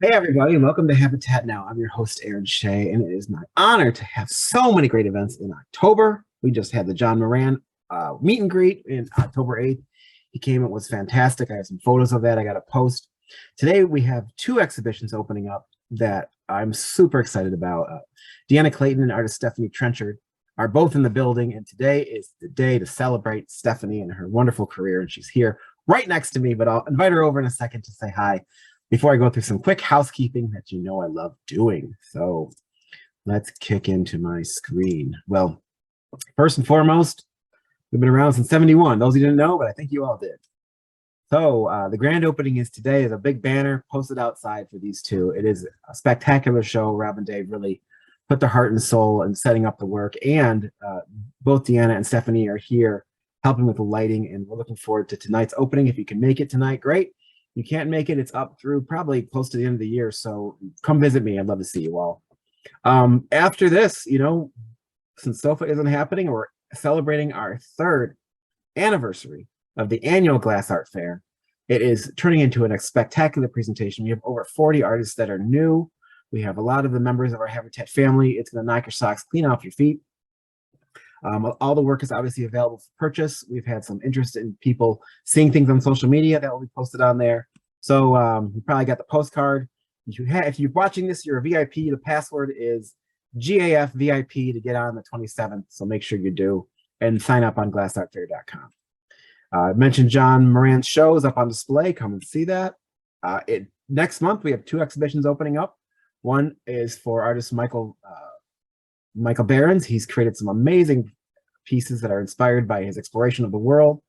Hey everybody, and welcome to Habitat Now. I'm your host, Aaron Shea, and it is my honor to have so many great events in October. We just had the John Moran meet and greet in October 8th. He came, it was fantastic. I have some photos of that I got to post. Today we have two exhibitions opening up that I'm super excited about. Deanna Clayton and artist Stephanie Trenchard are both in the building, and today is the day to celebrate Stephanie and her wonderful career, and she's here right next to me, but I'll invite her over in a second to say hi before I go through some quick housekeeping that you know I love doing. So let's kick into my screen. Well, first and foremost, we've been around since 71. Those who didn't know, but I think you all did. So the grand opening is today. There's a big banner posted outside for these two. It is a spectacular show. Rob and Dave really put their heart and soul in setting up the work. And both Deanna and Stephanie are here helping with the lighting. And we're looking forward to tonight's opening. If you can make it tonight, great. You can't make it, it's up through probably close to the end of the year. So come visit me. I'd love to see you all. After this, since SOFA isn't happening, we're celebrating our third anniversary of the annual Glass Art Fair. It is turning into a spectacular presentation. We have over 40 artists that are new. We have a lot of the members of our Habitat family. It's going to knock your socks clean off your feet. All the work is obviously available for purchase. We've had some interest in people seeing things on social media that will be posted on there. So you probably got the postcard. If you're watching this, you're a VIP. The password is GAF VIP to get on the 27th. So make sure you do and sign up on glassartfair.com. I mentioned John Moran's shows up on display. Come and see that. Next month, we have two exhibitions opening up. One is for artist Michael Behrens. He's created some amazing pieces that are inspired by his exploration of the world.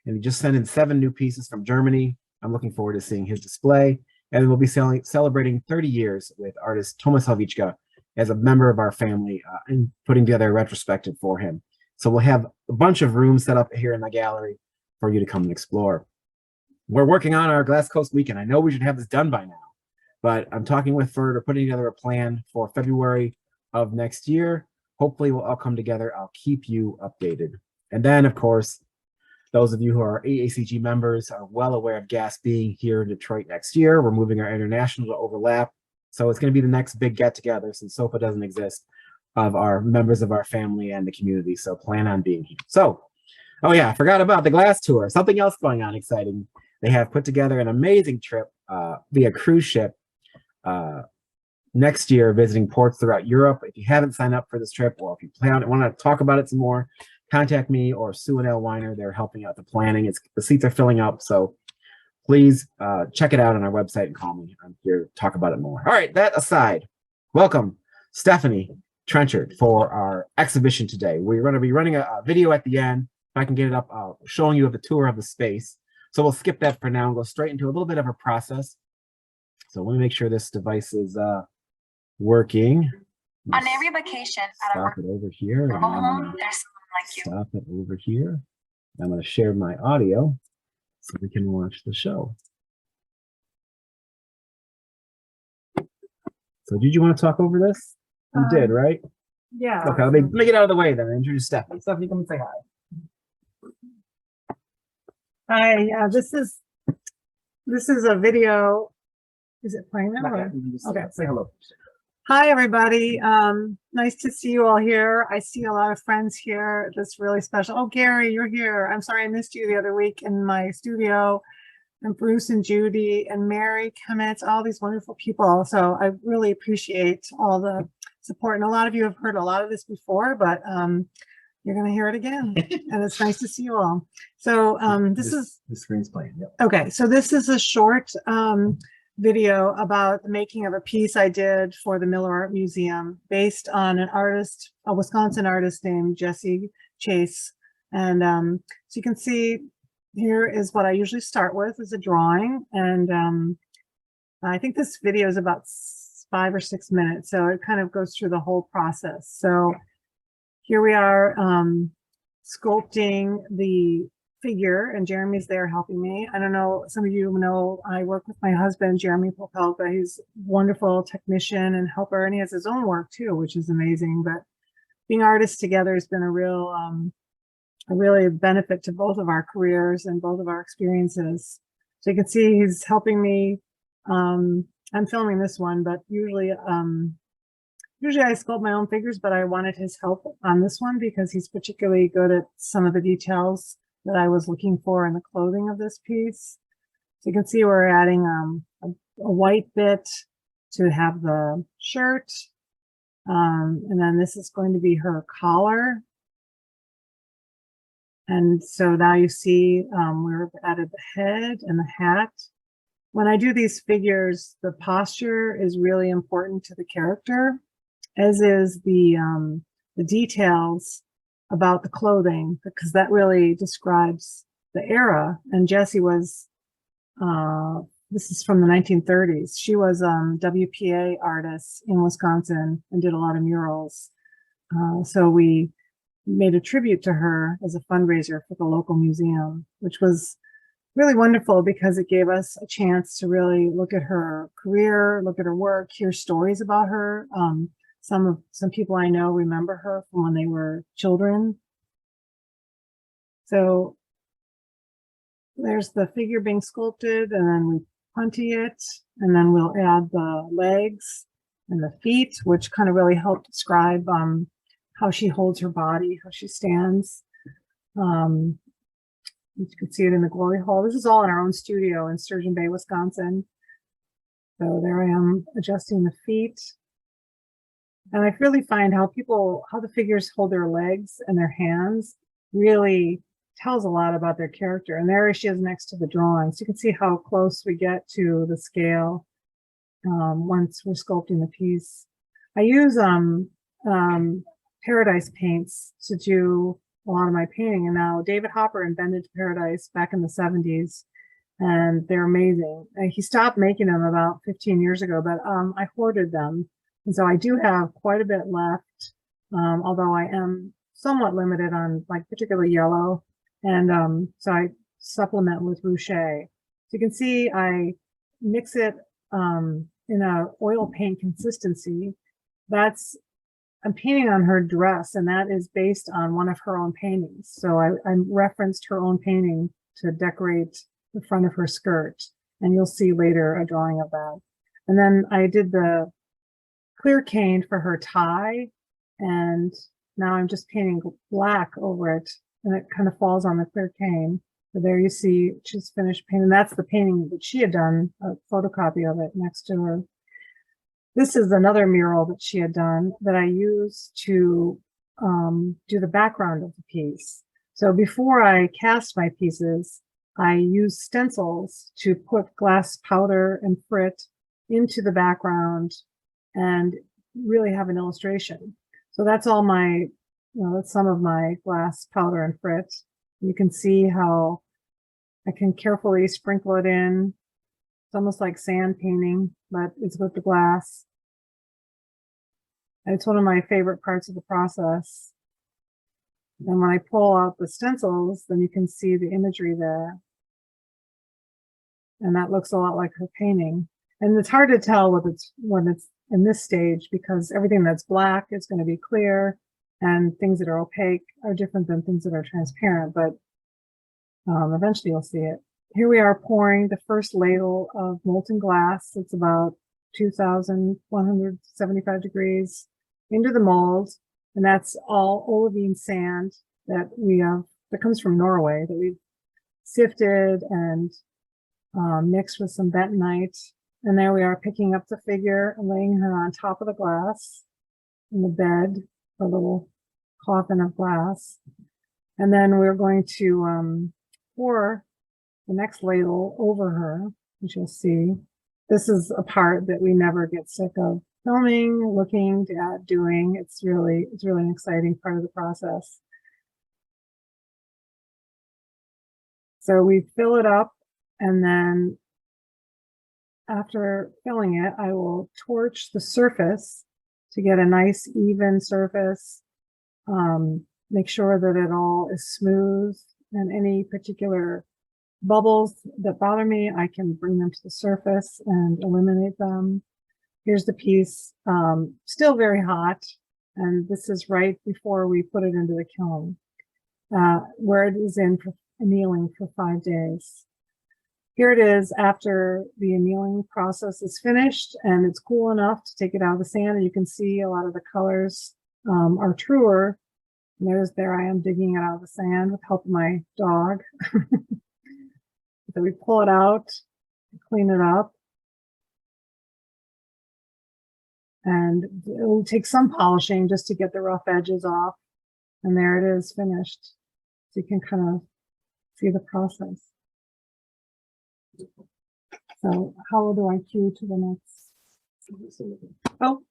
And he just sent in 7 new pieces from Germany. I'm looking forward to seeing his display. And we'll be celebrating 30 years with artist Tomas Helvichka as a member of our family and putting together a retrospective for him. So we'll have a bunch of rooms set up here in the gallery for you to come and explore. We're working on our Glass Coast weekend. I know we should have this done by now, but I'm talking with Ferd or putting together a plan for February of next year. Hopefully we'll all come together. I'll keep you updated. And then, of course, those of you who are AACG members are well aware of GAS being here in Detroit next year. We're moving our international to overlap. So it's going to be the next big get together since SOFA doesn't exist of our members of our family and the community. So plan on being here. So, oh yeah, I forgot about the glass tour. Something else going on exciting. They have put together an amazing trip via cruise ship next year, visiting ports throughout Europe. If you haven't signed up for this trip, or if you want to talk about it some more, contact me or Sue and L Weiner. They're helping out the planning. The seats are filling up, so please check it out on our website and call me. I'm here to talk about it more. All right, that aside, welcome Stephanie Trenchard for our exhibition today. We're going to be running a video at the end. If I can get it up, showing you the tour of the space. So we'll skip that for now and go straight into a little bit of a process. So let me make sure this device is working. On every vacation, stop it over here. there's someone like you. Stop it over here. I'm going to share my audio so we can watch the show. So did you want to talk over this? You did, right? Yeah. Okay, let me get out of the way then and introduce Stephanie. Stephanie, come and say hi. Hi, this is a video. Is it playing now? Okay. Say hello. Hi, everybody. Nice to see you all here. I see a lot of friends here. That's really special. Oh, Gary, you're here. I'm sorry I missed you the other week in my studio. And Bruce and Judy and Mary, Kemet, all these wonderful people. So I really appreciate all the support. And a lot of you have heard a lot of this before, but you're going to hear it again. And it's nice to see you all. So the screen's playing. Yep. Okay, so this is a short video about the making of a piece I did for the Miller Art Museum based on a Wisconsin artist named Jesse Chase. And so you can see here is what I usually start with is a drawing. And I think this video is about 5 or 6 minutes. So it kind of goes through the whole process. So here we are sculpting the figure, and Jeremy's there helping me. I don't know, some of you know I work with my husband, Jeremy Popelka. He's a wonderful technician and helper, and he has his own work too, which is amazing. But being artists together has been a really benefit to both of our careers and both of our experiences. So you can see he's helping me. I'm filming this one, but usually I sculpt my own figures, but I wanted his help on this one because he's particularly good at some of the details that I was looking for in the clothing of this piece. So you can see we're adding a white bit to have the shirt. And then this is going to be her collar. And so now you see we've added the head and the hat. When I do these figures, the posture is really important to the character, as is the details about the clothing, because that really describes the era. And Jessie was, this is from the 1930s. She was WPA artist in Wisconsin and did a lot of murals. So we made a tribute to her as a fundraiser for the local museum, which was really wonderful because it gave us a chance to really look at her career, look at her work, hear stories about her. Some people I know remember her from when they were children. So there's the figure being sculpted, and then we punty it, and then we'll add the legs and the feet, which kind of really help describe how she holds her body, how she stands. You can see it in the glory hole. This is all in our own studio in Sturgeon Bay, Wisconsin. So there I am adjusting the feet. And I really find how the figures hold their legs and their hands really tells a lot about their character. And there she is next to the drawings. You can see how close we get to the scale once we're sculpting the piece. I use Paradise paints to do a lot of my painting. And now David Hopper invented Paradise back in the 70s, and they're amazing. He stopped making them about 15 years ago, but I hoarded them. And so I do have quite a bit left, although I am somewhat limited on like particularly yellow. And so I supplement with Rouge. So you can see I mix it in a oil paint consistency. I'm painting on her dress, and that is based on one of her own paintings. So I referenced her own painting to decorate the front of her skirt, and you'll see later a drawing of that. And then I did the clear cane for her tie, and now I'm just painting black over it, and it kind of falls on the clear cane. So there you see she's finished painting. That's the painting that she had done, a photocopy of it next to her. This is another mural that she had done that I used to do the background of the piece. So before I cast my pieces, I used stencils to put glass powder and frit into the background and really have an illustration. So that's all my, that's some of my glass powder and frit. You can see how I can carefully sprinkle it in. It's almost like sand painting, but it's with the glass. And it's one of my favorite parts of the process. And when I pull out the stencils, then you can see the imagery there. And that looks a lot like her painting. And it's hard to tell when it's in this stage, because everything that's black is going to be clear, and things that are opaque are different than things that are transparent, but eventually you'll see it. Here we are pouring the first ladle of molten glass. It's about 2,175 degrees into the mold. And that's all olivine sand that that comes from Norway, that we've sifted and mixed with some bentonite. And there we are picking up the figure and laying her on top of the glass in the bed, a little coffin of glass. And then we're going to pour the next ladle over her, which you'll see. This is a part that we never get sick of filming, looking at, doing. It's really an exciting part of the process. So we fill it up, and then after filling it, I will torch the surface to get a nice even surface. Make sure that it all is smooth, and any particular bubbles that bother me, I can bring them to the surface and eliminate them. Here's the piece, still very hot, and this is right before we put it into the kiln, where it is in for annealing for 5 days. here it is after the annealing process is finished and it's cool enough to take it out of the sand, and you can see a lot of the colors are truer. And there I am digging it out of the sand with help of my dog. So we pull it out, clean it up, and it will take some polishing just to get the rough edges off. And there it is finished. So you can kind of see the process. So how do I cue to the next? Oh,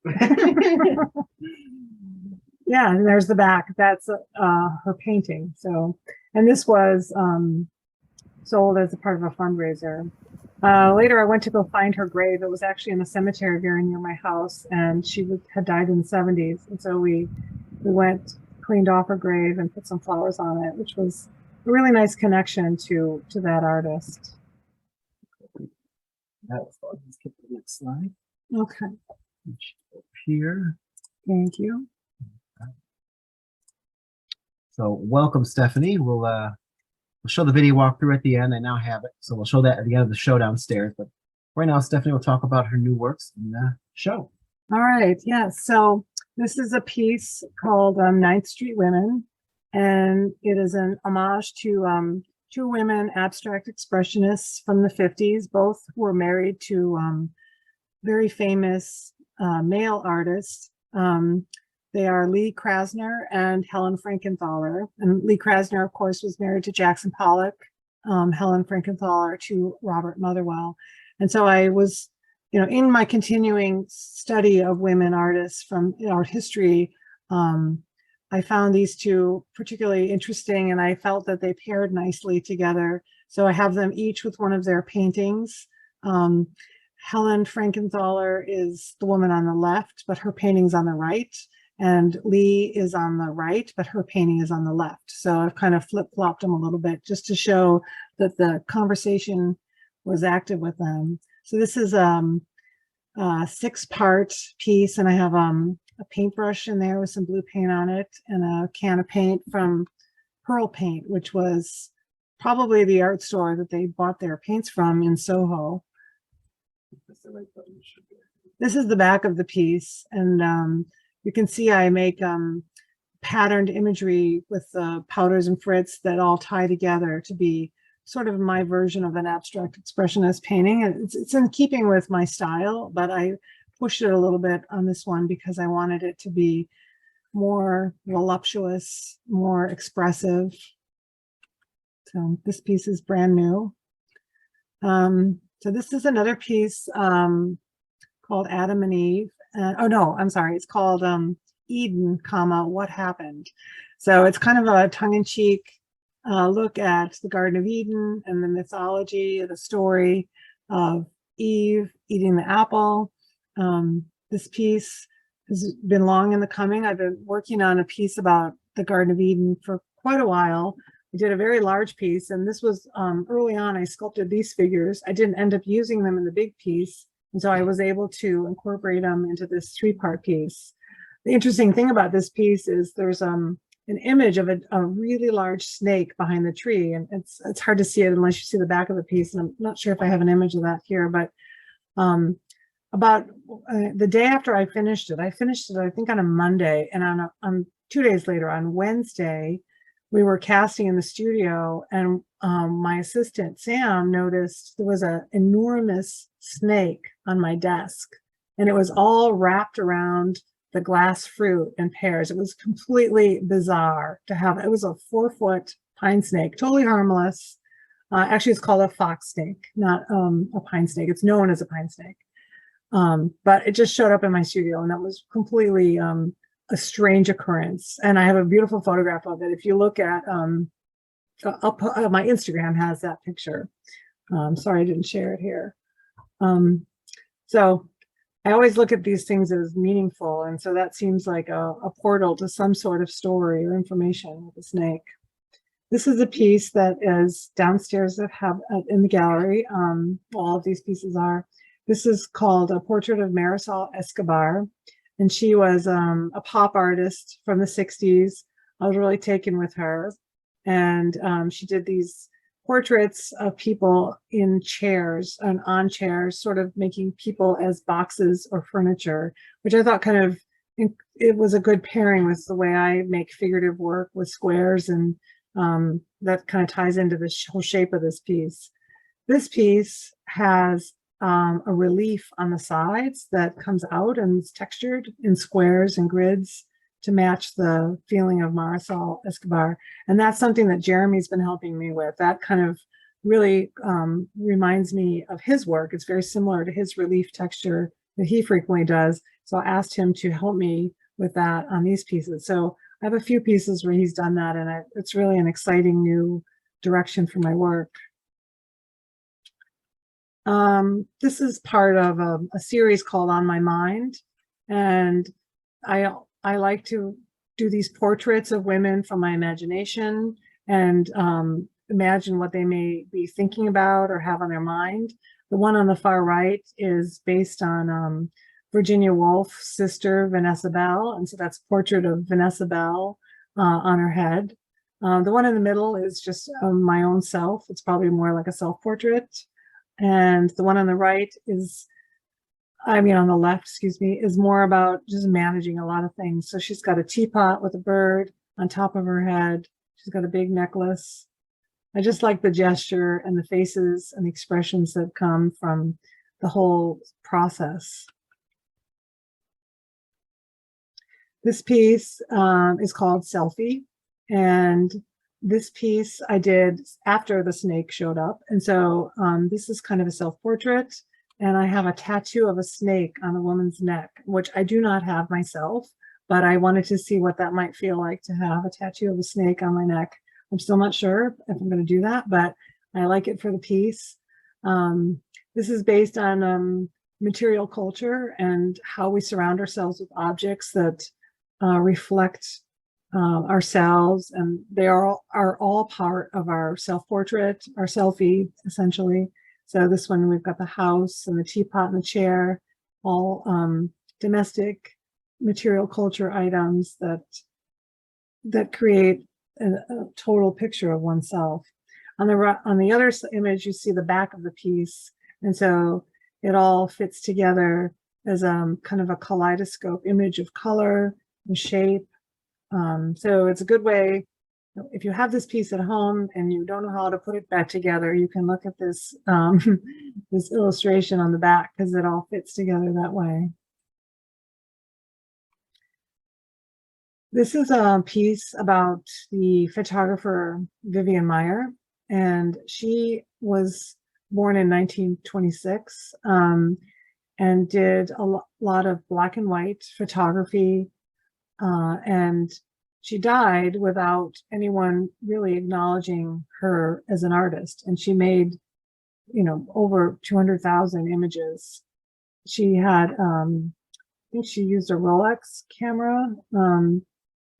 yeah, and there's the back. That's her painting. So, and this was sold as a part of a fundraiser. Later, I went to go find her grave. It was actually in a cemetery very near my house, and she had died in the 70s. And so we went, cleaned off her grave, and put some flowers on it, which was a really nice connection to that artist. Let's get to the next slide. Okay. Here. Thank you. So welcome, Stephanie. We'll show the video walkthrough at the end. I now have it, so we'll show that at the end of the show downstairs. But right now, Stephanie will talk about her new works in the show. All right. Yeah. So this is a piece called 9th Street Women, and it is an homage to two women abstract expressionists from the 50s. Both were married to very famous male artists. They are Lee Krasner and Helen Frankenthaler. And Lee Krasner, of course, was married to Jackson Pollock, Helen Frankenthaler to Robert Motherwell. And so I was, in my continuing study of women artists from art history, I found these two particularly interesting, and I felt that they paired nicely together. So I have them each with one of their paintings. Helen Frankenthaler is the woman on the left, but her painting's on the right. And Lee is on the right, but her painting is on the left. So I've kind of flip-flopped them a little bit just to show that the conversation was active with them. So this is a 6-part piece, and I have a paintbrush in there with some blue paint on it, and a can of paint from Pearl Paint, which was probably the art store that they bought their paints from in Soho. This is the back of the piece, and you can see I make patterned imagery with powders and frits that all tie together to be sort of my version of an abstract expressionist painting. It's in keeping with my style, but I pushed it a little bit on this one because I wanted it to be more voluptuous, more expressive. So this piece is brand new. So this is another piece called Adam and Eve. Oh no, I'm sorry. It's called Eden, What Happened? So it's kind of a tongue-in-cheek look at the Garden of Eden and the mythology, the story of Eve eating the apple. This piece has been long in the coming. I've been working on a piece about the Garden of Eden for quite a while. I did a very large piece, and this was early on. I sculpted these figures. I didn't end up using them in the big piece, and so I was able to incorporate them into this 3-part piece. The interesting thing about this piece is there's an image of a really large snake behind the tree, and it's hard to see it unless you see the back of the piece, and I'm not sure if I have an image of that here, but about the day after I finished it, I think on a Monday, and on 2 days later, on Wednesday, we were casting in the studio, and my assistant Sam noticed there was an enormous snake on my desk, and it was all wrapped around the glass fruit and pears. It was completely bizarre to have. It was a 4-foot pine snake, totally harmless. Actually, it's called a fox snake, not a pine snake. It's known as a pine snake, but it just showed up in my studio, and that was completely a strange occurrence. And I have a beautiful photograph of it. If you look at my Instagram has that picture. Sorry, I didn't share it here. So I always look at these things as meaningful. And so that seems like a portal to some sort of story or information with the snake. This is a piece that is downstairs that have in the gallery. All of these pieces are. This is called A Portrait of Marisol Escobar. And she was a pop artist from the 60s. I was really taken with her. And she did these portraits of people in chairs and on chairs, sort of making people as boxes or furniture, which I thought kind of, it was a good pairing with the way I make figurative work with squares, and that kind of ties into the whole shape of this piece. This piece has a relief on the sides that comes out and is textured in squares and grids to match the feeling of Marisol Escobar. And that's something that Jeremy's been helping me with. That kind of really reminds me of his work. It's very similar to his relief texture that he frequently does. So I asked him to help me with that on these pieces. So I have a few pieces where he's done that, and it's really an exciting new direction for my work. This is part of a series called On My Mind, and I like to do these portraits of women from my imagination and imagine what they may be thinking about or have on their mind. The one on the far right is based on Virginia Woolf's sister, Vanessa Bell, and so that's a portrait of Vanessa Bell on her head. The one in the middle is just my own self. It's probably more like a self-portrait. And the one on the right is, on the left, excuse me, is more about just managing a lot of things. So she's got a teapot with a bird on top of her head. She's got a big necklace. I just like the gesture and the faces and the expressions that come from the whole process. This piece is called Selfie. And this piece I did after the snake showed up. And so this is kind of a self-portrait. And I have a tattoo of a snake on a woman's neck, which I do not have myself, but I wanted to see what that might feel like to have a tattoo of a snake on my neck. I'm still not sure if I'm going to do that, but I like it for the piece. This is based on material culture and how we surround ourselves with objects that reflect ourselves, and they are all part of our self-portrait, our selfie, essentially. So this one, we've got the house and the teapot and the chair, all domestic material culture items that create a total picture of oneself. On the other image, you see the back of the piece, and so it all fits together as kind of a kaleidoscope image of color and shape. So it's a good way, if you have this piece at home and you don't know how to put it back together, you can look at this this illustration on the back, because it all fits together that way. This is a piece about the photographer Vivian Maier, and she was born in 1926 and did a lot of black and white photography. And she died without anyone really acknowledging her as an artist. And she made, over 200,000 images. She had, I think she used a Rolex camera,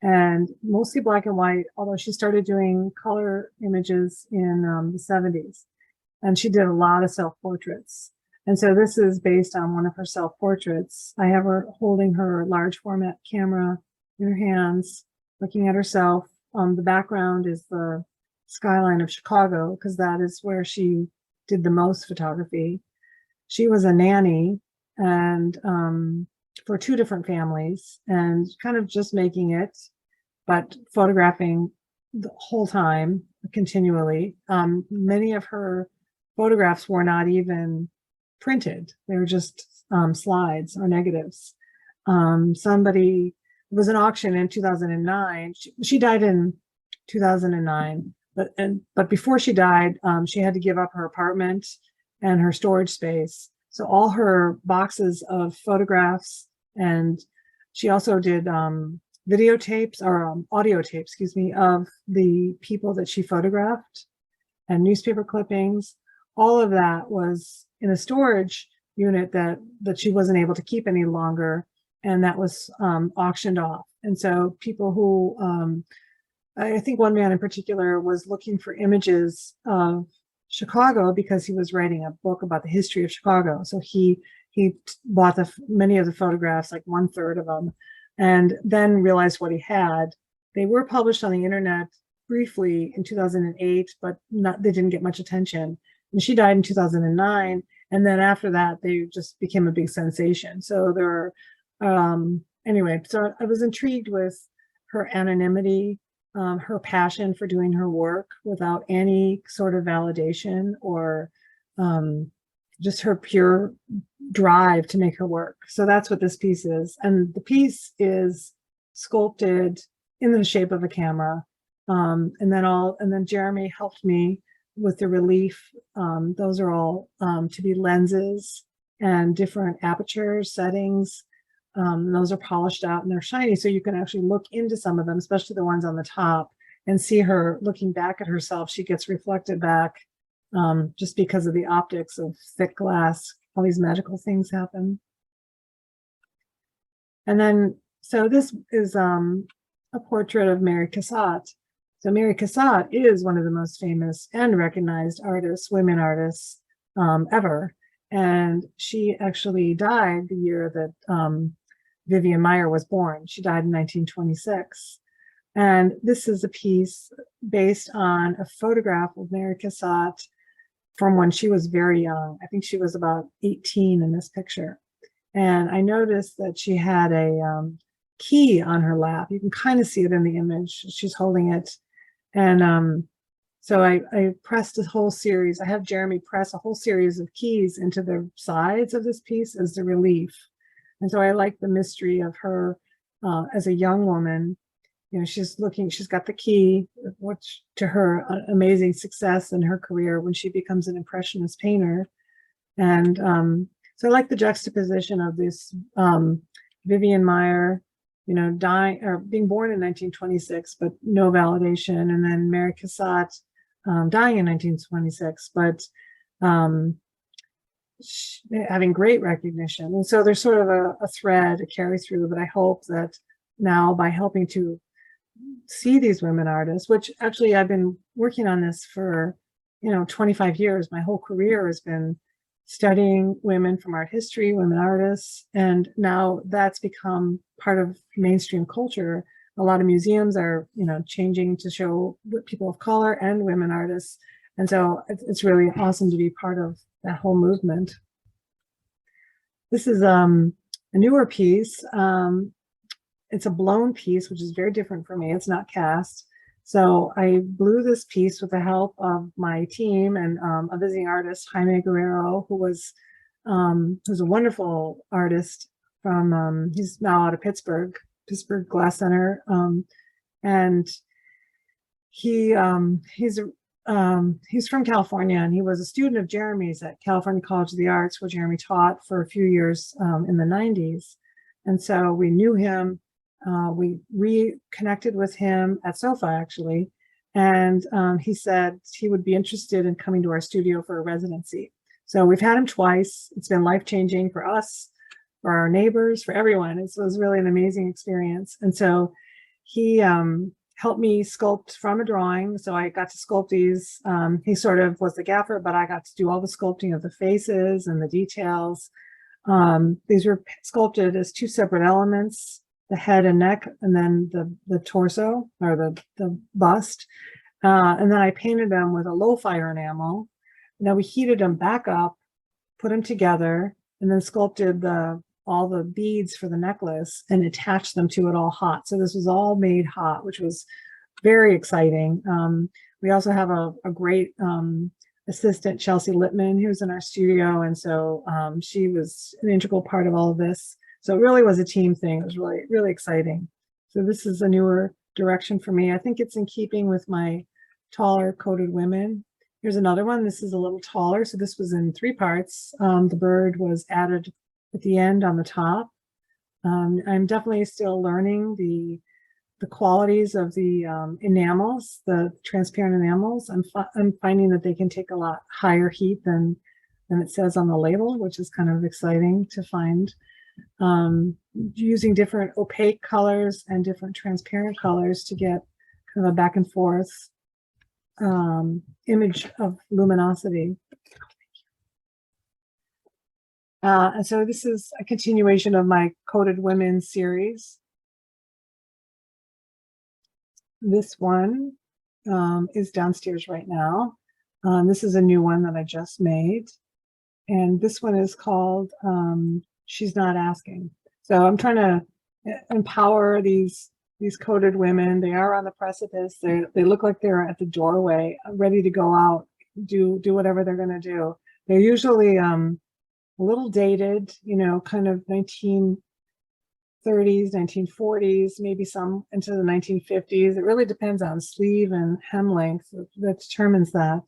and mostly black and white, although she started doing color images in the 70s. And she did a lot of self-portraits. And so this is based on one of her self-portraits. I have her holding her large format camera in her hands, looking at herself. The background is the skyline of Chicago, because that is where she did the most photography. She was a nanny and for two different families, and kind of just making it, but photographing the whole time continually. Many of her photographs were not even printed. They were just slides or negatives. Somebody, it was an auction in 2009. She died in 2009, but before she died, she had to give up her apartment and her storage space. So all her boxes of photographs, and she also did videotapes or audio tapes, excuse me, of the people that she photographed, and newspaper clippings. All of that was in a storage unit that she wasn't able to keep any longer, and that was auctioned off. And so people who, I think one man in particular was looking for images of Chicago because he was writing a book about the history of Chicago. So he bought many of the photographs, like 1/3 of them, and then realized what he had. They were published on the internet briefly in 2008, but they didn't get much attention. And she died in 2009. And then after that, they just became a big sensation. So anyway, so I was intrigued with her anonymity, her passion for doing her work without any sort of validation, or just her pure drive to make her work. So that's what this piece is. And the piece is sculpted in the shape of a camera. And then Jeremy helped me with the relief. Those are all to be lenses and different aperture settings. Those are polished out and they're shiny, so you can actually look into some of them, especially the ones on the top, and see her looking back at herself. She gets reflected back just because of the optics of thick glass. All these magical things happen. And then, so this is a portrait of Mary Cassatt. So Mary Cassatt is one of the most famous and recognized artists, women artists ever. And she actually died the year that Vivian Maier was born. She died in 1926. And this is a piece based on a photograph of Mary Cassatt from when she was very young. I think she was about 18 in this picture. And I noticed that she had a key on her lap. You can kind of see it in the image. She's holding it. And so I pressed a whole series. I have Jeremy press a whole series of keys into the sides of this piece as the relief. And so I like the mystery of her as a young woman. You know, she's got the key, which to her amazing success in her career when she becomes an impressionist painter. And so I like the juxtaposition of this Vivian Maier, you know, dying or being born in 1926, but no validation, and then Mary Cassatt dying in 1926, but having great recognition. And so there's sort of a thread, a carry through, but I hope that now by helping to see these women artists, which actually I've been working on this for, 25 years. My whole career has been studying women from art history, women artists, and now that's become part of mainstream culture. A lot of museums are, changing to show people of color and women artists. And so it's really awesome to be part of that whole movement. This is a newer piece. It's a blown piece, which is very different for me. It's not cast. So I blew this piece with the help of my team and a visiting artist, Jaime Guerrero, who's a wonderful artist from, he's now out of Pittsburgh Glass Center. And he's from California, and he was a student of Jeremy's at California College of the Arts, where Jeremy taught for a few years in the 90s. And so we knew him. We reconnected with him at SOFA, actually, and he said he would be interested in coming to our studio for a residency. So we've had him twice. It's been life-changing for us, for our neighbors, for everyone. It was really an amazing experience. And so he helped me sculpt from a drawing. So I got to sculpt these. He sort of was the gaffer, but I got to do all the sculpting of the faces and the details. These were sculpted as two separate elements, the head and neck, and then the torso, or the bust. And then I painted them with a low fire enamel. Now we heated them back up, put them together, and then sculpted all the beads for the necklace and attached them to it all hot. So this was all made hot, which was very exciting. We also have a great assistant, Chelsea Littman, who's in our studio. And so she was an integral part of all of this. So it really was a team thing. It was really, really exciting. So this is a newer direction for me. I think it's in keeping with my taller coated women. Here's another one. This is a little taller. So this was in 3 parts. The bird was added at the end on the top. I'm definitely still learning the qualities of the enamels, the transparent enamels. I'm finding that they can take a lot higher heat than it says on the label, which is kind of exciting to find. Using different opaque colors and different transparent colors to get kind of a back and forth image of luminosity. And so this is a continuation of my Coated Women series. This one is downstairs right now. This is a new one that I just made. And this one is called She's Not Asking. So I'm trying to empower these coded women. They are on the precipice. They look like they're at the doorway, ready to go out, do whatever they're going to do. They're usually a little dated, you know, kind of 1930s, 1940s, maybe some into the 1950s. It really depends on sleeve and hem length that determines that.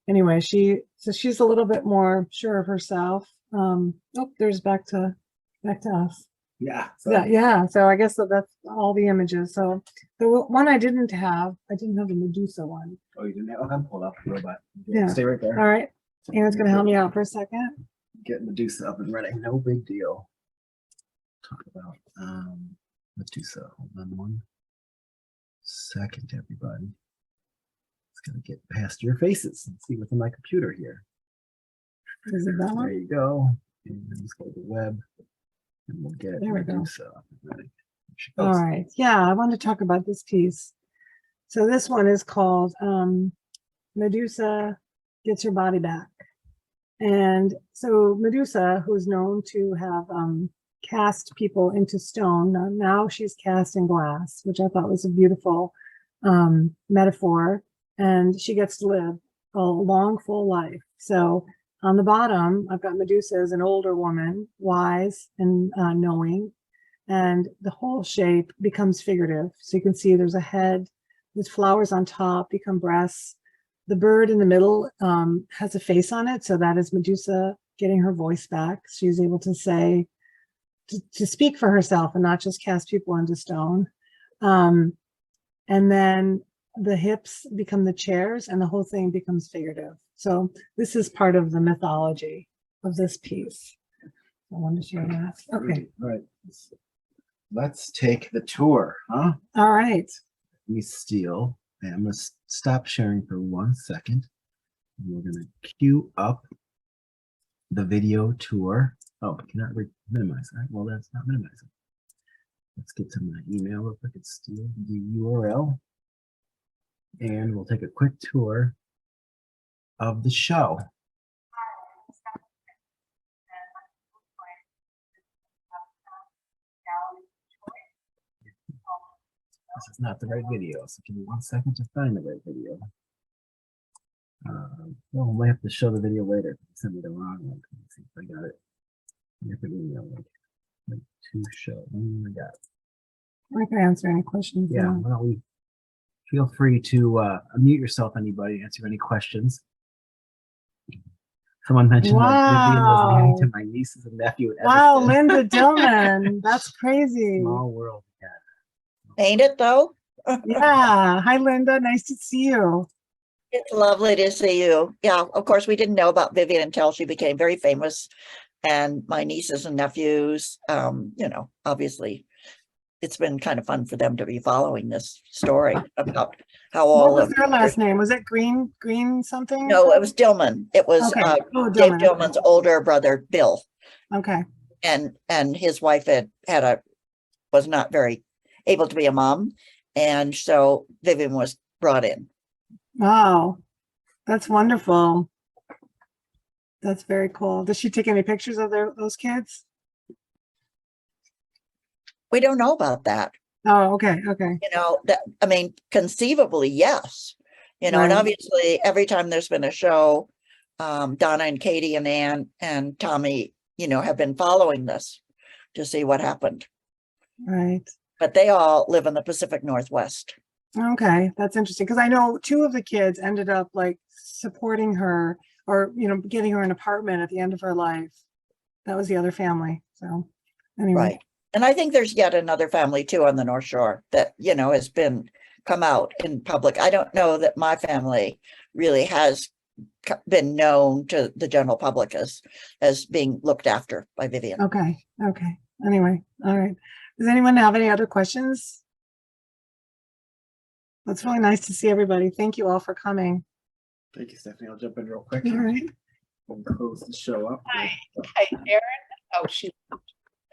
Anyway, she's a little bit more sure of herself. Oh, there's back to us. Yeah. Yeah. So I guess that's all the images. So the one I didn't have the Medusa one. Oh, you didn't have? Okay, pull up the robot. Yeah. Stay right there. All right. Aaron's gonna help me out for a second. Get Medusa up and running. No big deal. Talk about Medusa. Hold on one second, everybody. It's gonna get past your faces and see what's in my computer here. Is it that There one? you go. And then let's go to the web. And we'll get There we go. Medusa up and running. There she All goes. right. Yeah, I want to talk about this piece. So this one is called Medusa Gets Her Body Back. And so Medusa, who's known to have cast people into stone, now she's cast in glass, which I thought was a beautiful metaphor. And she gets to live a long, full life. So on the bottom, I've got Medusa as an older woman, wise and knowing, and the whole shape becomes figurative. So you can see there's a head with flowers on top, become breasts. The bird in the middle has a face on it. So that is Medusa getting her voice back. She's able to say, to speak for herself and not just cast people into stone. And then the hips become the chairs and the whole thing becomes figurative. So this is part of the mythology of this piece. I wanted to share that. Okay. All right. Let's take the tour, huh? All right. Let me steal. And I'm going to stop sharing for 1 second. And we're going to queue up the video tour. Oh, I cannot minimize that. Well, that's not minimizing. Let's get to my email real quick and steal the URL. And we'll take a quick tour of the show. This is not the right video, so give me 1 second to find the right video. Well, I might have to show the video later. Send me the wrong one. Let's see if I got it. Different email like to show. Oh my God. I can answer any questions. Yeah. Well, we feel free to unmute yourself, anybody, answer any questions. Someone mentioned that Vivian was married to my nieces and nephew. in Wow, Evanston. Linda Dillman. That's crazy. Small world. Yeah. Ain't it though? Yeah. Hi, Linda. Nice to see you. It's lovely to see you. Yeah, of course, we didn't know about Vivian until she became very famous. And my nieces and nephews, you know, obviously it's been kind of fun for them to be following this story about how all What of was their last name? Was it Green something? No, it was Dillman. It was Okay. Oh, Dave Dillman. Dillman's older brother, Bill. Okay. And his wife was not very able to be a mom. And so Vivian was brought in. Wow. That's wonderful. That's very cool. Does she take any pictures of those kids? We don't know about that. Oh, okay. Okay. You know, that, I mean, conceivably, yes. You know, and Right. obviously every time there's been a show, Donna and Katie and Ann and Tommy, you know, have been following this to see what happened. Right. But they all live in the Pacific Northwest. Okay. That's interesting. Because I know two of the kids ended up like supporting her or, you know, getting her an apartment at the end of her life. That was the other family. So anyway. Right. And I think there's yet another family too on the North Shore that, you know, has come out in public. I don't know that my family really has been known to the general public as being looked after by Vivian. Okay. Okay. Anyway. All right. Does anyone have any other questions? It's really nice to see everybody. Thank you all for coming. Thank you, Stephanie. I'll jump in real quick. All right. We'll close the show up. Hi, Aaron. Oh,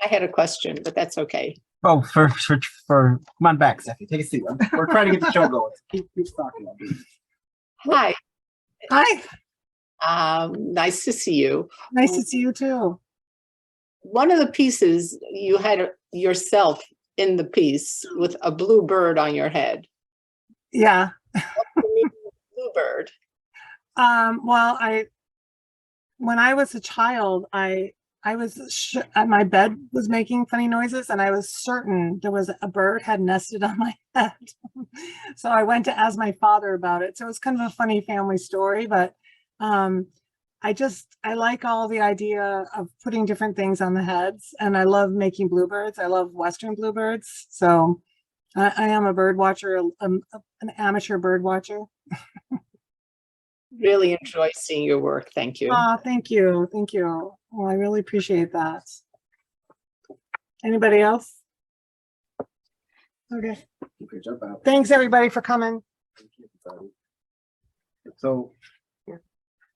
I had a question, but that's okay. Oh, for come on back, Stephanie. Take a seat. We're trying to get the show going. Keep talking. Hi, Hi, nice to see you. nice to see you too. One of the pieces you had yourself in the piece with a blue bird on your head. Yeah. Bluebird. Well, when I was a child, my bed was making funny noises, and I was certain there was a bird had nested on my head. So I went to ask my father about it. So it was kind of a funny family story, but I like all the idea of putting different things on the heads, and I love making bluebirds. I love Western bluebirds. So I am a bird watcher, an amateur bird watcher. Really enjoy seeing your work. Thank you. Oh, thank you. Thank you. Well, I really appreciate that. Anybody else? Okay. Okay, jump out. Thanks everybody for coming. So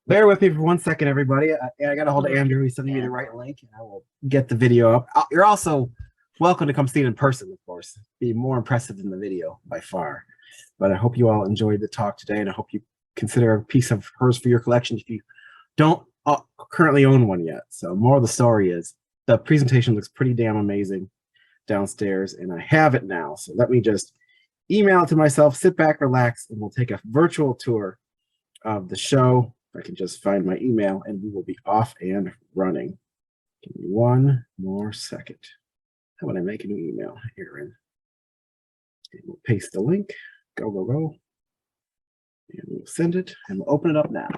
bear with me for 1 second, everybody. I got a hold of Andrew. He's sending me the right link, and I will get the video up. You're also welcome to come see it in person, of course. Be more impressive than the video by far. But I hope you all enjoyed the talk today, and I hope you consider a piece of hers for your collection if you don't currently own one yet. So more of the story is the presentation looks pretty damn amazing downstairs, and I have it now. So let me just email it to myself, sit back, relax, and we'll take a virtual tour of the show. If I can just find my email, and we will be off and running. Give me one more second. How about I make a new email, Aaron? And we'll paste the link. Go, go, go. And we'll send it, and we'll open it up now.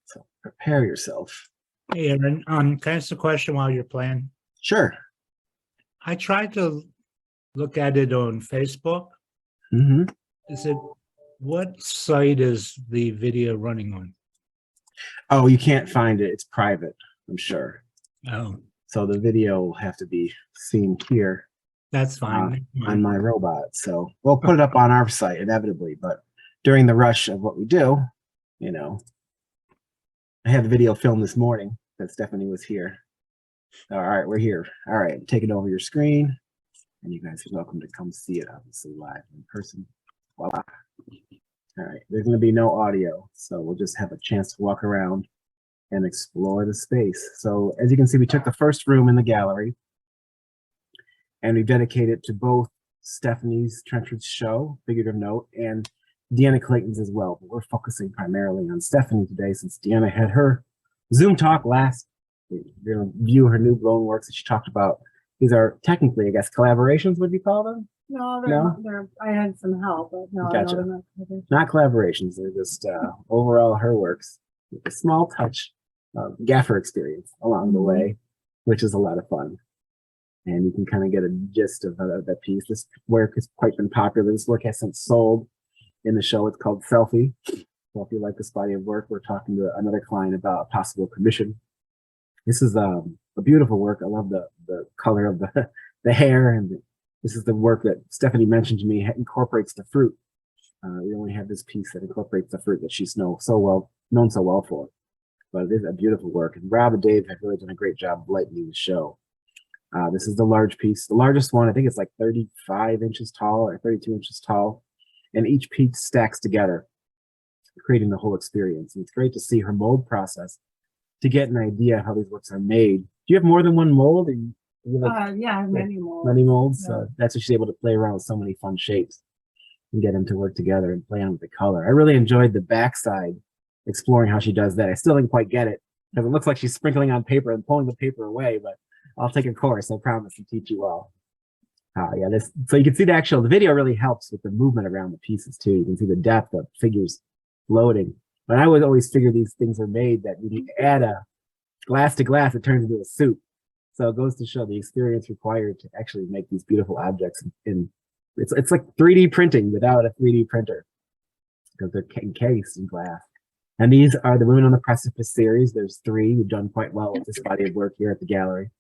So prepare yourself. Hey, Aaron, can I ask a question while you're playing? Sure. I tried to look at it on Facebook. Mm-hmm. Is it, what site is the video running on? Oh, you can't find it. It's private, I'm sure. Oh, So the video will have to be seen here that's fine. on my robot. So we'll put it up on our site inevitably, but during the rush of what we do, you know, I had the video filmed this morning that Stephanie was here. All right, we're here. All right, I'm taking over your screen, and you guys are welcome to come see it obviously live in person. Voila. All right, there's going to be no audio, so we'll just have a chance to walk around and explore the space. So as you can see, we took the first room in the gallery, and we dedicated it to both Stephanie's Trenchard's show, Figurative Note, and Deanna Clayton's as well. But we're focusing primarily on Stephanie today, since Deanna had her Zoom talk last. We're going to view her new blown works that she talked about. These are technically, I guess, collaborations, would you call them? No, I had some help, but no, Gotcha. they're not covered. Not collaborations, they're just overall her works with a small touch of gaffer experience along the way, which is a lot of fun. And you can kind of get a gist of that piece. This work has quite been popular. This work has since sold in the show. It's called Selfie. So if you like this body of work, we're talking to another client about a possible commission. This is a beautiful work. I love the color of the hair, and this is the work that Stephanie mentioned to me incorporates the fruit. We only have this piece that incorporates the fruit that she's known so well for. But it is a beautiful work, and Rob and Dave have really done a great job of lightening the show. This is the large piece, the largest one. I think it's like 35 inches tall or 32 inches tall, and each piece stacks together, creating the whole experience. And it's great to see her mold process to get an idea of how these works are made. Do you have more than one mold? Or you have Yeah, I have many more. many molds? Yeah. That's what she's able to play around with so many fun shapes and get them to work together and play on with the color. I really enjoyed the backside, exploring how she does that. I still didn't quite get it because it looks like she's sprinkling on paper and pulling the paper away, but I'll take a course. I promise to teach you all. Yeah, so you can see the video really helps with the movement around the pieces too. You can see the depth of figures floating. But I would always figure these things are made that when you add a glass to glass, it turns into a soup. So it goes to show the experience required to actually make these beautiful objects. It's like 3D printing without a 3D printer, because they're encased in glass. And these are the Women on the Precipice series. There's 3 who've done quite well with this body of work here at the gallery.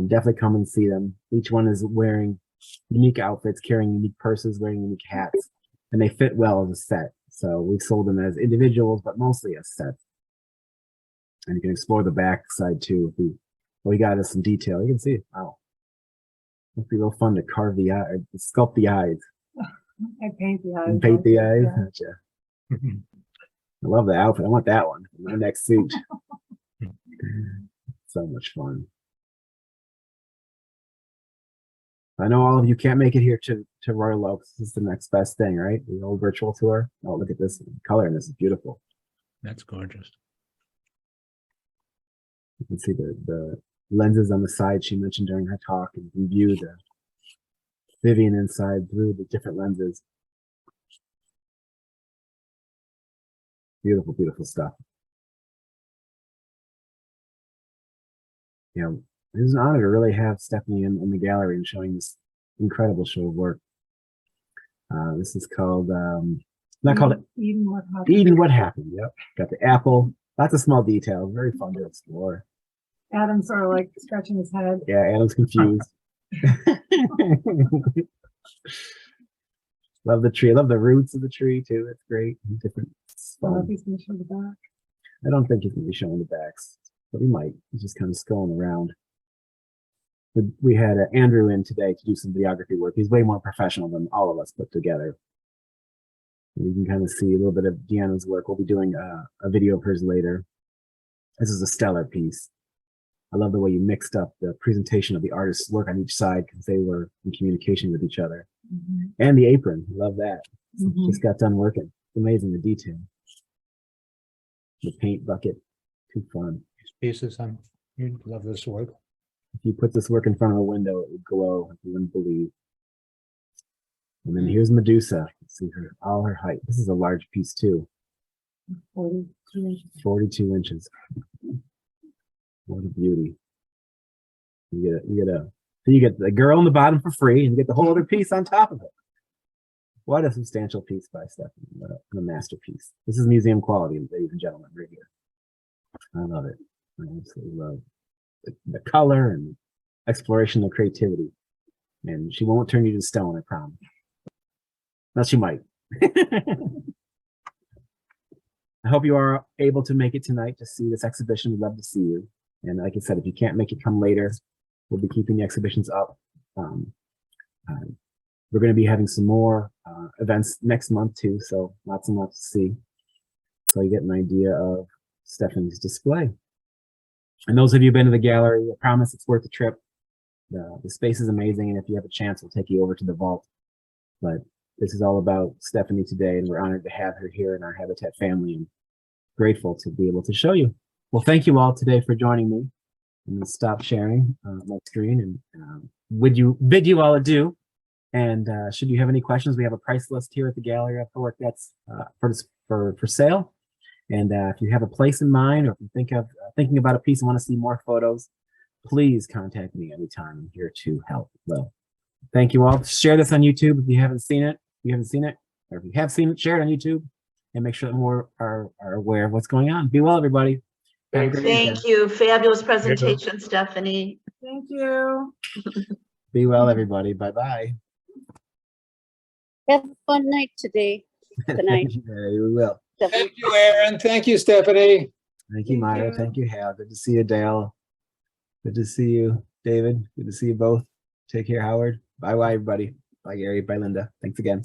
Definitely come and see them. Each one is wearing unique outfits, carrying unique purses, wearing unique hats, and they fit well as a set. So we sold them as individuals, but mostly as sets. And you can explore the back side too. We got us some detail. You can see, wow, It'd be real fun to carve the eye, or sculpt the eyes I paint the eyes. and paint the eyes. Yeah. Gotcha. I love the outfit. I want that one for my next suit. So much fun. I know all of you can't make it here to Royal Oaks. This is the next best thing, right? The old virtual tour. Oh, look at this color, and this is beautiful. That's gorgeous. You can see the lenses on the side she mentioned during her talk, and you can view the Vivian inside through the different lenses. Beautiful, beautiful stuff. Yeah, it was an honor to really have Stephanie in the gallery and showing this incredible show of work. This is called, not called Eden What Happened. Eden What Happened. Yep. Got the apple, lots of small details, very fun to explore. Adam sort of like scratching his head. Yeah, Adam's confused. Love the tree. I love the roots of the tree too. It's great. Different. I don't know if he's gonna show the back. I don't think he's gonna be showing the backs, but he might. He's just kind of scrolling around. We had Andrew in today to do some videography work. He's way more professional than all of us put together. And you can kind of see a little bit of Deanna's work. We'll be doing a video of hers later. This is a stellar piece. I love the way you mixed up the presentation of the artist's work on each side because they were in communication with each other. Mhm. And the apron, love that. Mhm. Just got done working. Amazing, the detail. The paint bucket, too fun. These pieces, you'd love this work. If you put this work in front of a window, it would glow. You wouldn't believe. And then here's Medusa. See her, all her height. This is a large piece too. 42 inches. What a beauty. You get the girl on the bottom for free, and you get the whole other piece on top of it. What a substantial piece by Stephanie. What a masterpiece. This is museum quality, ladies and gentlemen, right here. I love it. I absolutely love the color and exploration of creativity. And she won't turn you to stone, I promise. Now she might. I hope you are able to make it tonight to see this exhibition. We'd love to see you. And like I said, if you can't make it, come later. We'll be keeping the exhibitions up. We're going to be having some more events next month too, so lots and lots to see. So you get an idea of Stephanie's display. And those of you who've been to the gallery, I promise it's worth the trip. The space is amazing, and if you have a chance, we'll take you over to the vault. But this is all about Stephanie today, and we're honored to have her here in our Habatat family and grateful to be able to show you. Well, thank you all today for joining me. I'm going to stop sharing my screen and bid you all adieu. And should you have any questions, we have a price list here at the gallery of work that's for sale. And if you have a place in mind, or if you think of thinking about a piece and want to see more photos, please contact me anytime. I'm here to help. Well, thank you all. Share this on YouTube if you haven't seen it. Or if you have seen it, share it on YouTube, and make sure that more are aware of what's going on. Be well, everybody. Have a great weekend. Thank you. Fabulous presentation, Stephanie. Thank you. Be well, everybody. Bye-bye. Have a fun night today. Tonight. We will. Thank you, Aaron. Thank you, Stephanie. Thank you, Myra. Thank you, Hal. Good to see you, Dale. Good to see you, David. Good to see you both. Take care, Howard. Bye, everybody. Bye, Gary. Bye, Linda. Thanks again.